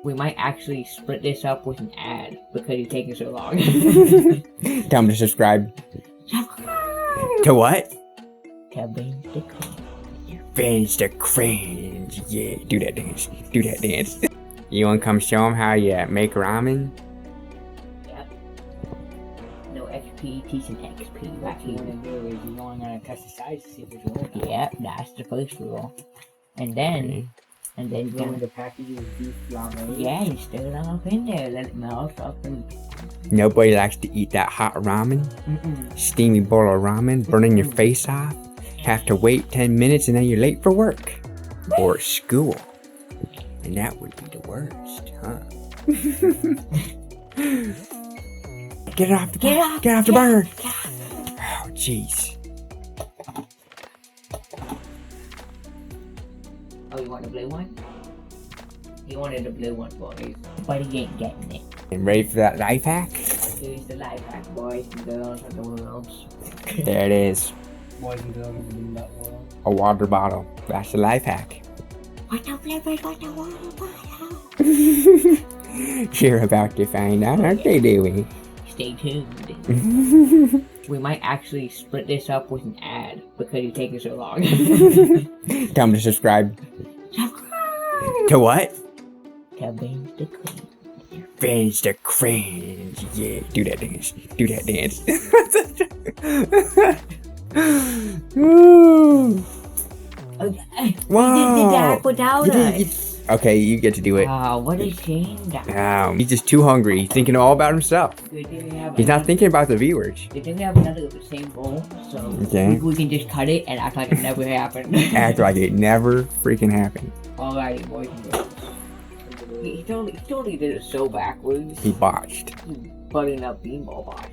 We might actually split this up with an ad because you're taking so long. Tell them to subscribe. To what? To Binge the Cringe. Binge the Cringe. Yeah, do that dance. Do that dance. You want to come show them how you make ramen? Yep. No XP, teaching XP. What you want to do is you want to test the size to see if it's working. Yep, that's the first rule. And then you go in the package of beef ramen. Yeah, you stir it up in there, let it melt up and... Nobody likes to eat that hot ramen. Steamy bowl of ramen, burning your face off. Have to wait 10 minutes and then you're late for work. Or school. And that would be the worst, huh? Get it off the burn. Get off the burn. Oh, jeez. Oh, you want the blue one? You wanted the blue one, boys. But he ain't getting it. And ready for that life hack? Here's the life hack, boys and girls of the world. There it is. Boys and girls in that world. A water bottle. That's the life hack. What the flippers, what the water bottle? You're about to find out, aren't they, Dewey? Stay tuned. We might actually split this up with an ad because you're taking so long. Tell them to subscribe. To what? To Binge the Cringe. Binge the Cringe. Yeah, do that dance. Do that dance. Woo. Wow. You did that without us. Okay, you get to do it. Oh, what a shame. He's just too hungry. He's thinking all about himself. He's not thinking about the viewers. They think we have another of the same bowl, so we can just cut it and act like it never happened. Act like it never freaking happened. Alrighty, boys and girls. He totally did it so backwards. He botched. Buttering up beanball box.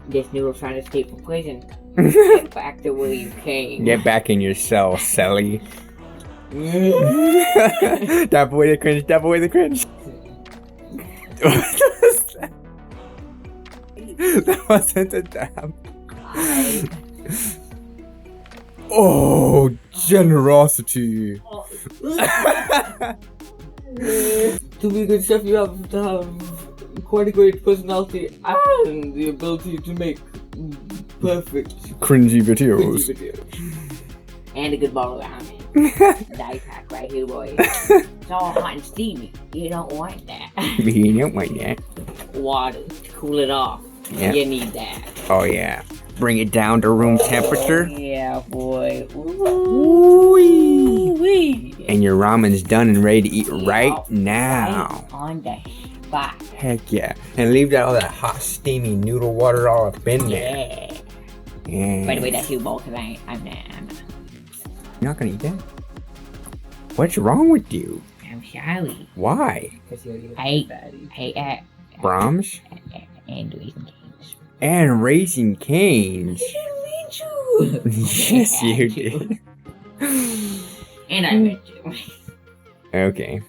This noodle trying to escape from prison. Get back to where you came. Get back in your cell, Sally. Dab away the cringe, dab away the cringe. That wasn't a dab. Oh, generosity. To be a good chef, you have to have quite a great personality and the ability to make perfect cringy videos. And a good bottle of ramen. Life hack right here, boys. It's all hot and steamy. You don't want that. You don't want that. Water to cool it off. Yeah. You need that. Oh yeah. Bring it down to room temperature. Yeah, boy. Ooh-wee. And your ramen's done and ready to eat right now. Right on the spot. Heck yeah. And leave all that hot, steamy noodle water all up in there. Yeah. By the way, that's your bowl because I'm not. You're not gonna eat that? What's wrong with you? I'm sorry. Why? I Brahms? And Raising Canes. And Raising Canes. I didn't mean to. Yes, you did. And I meant to. Okay.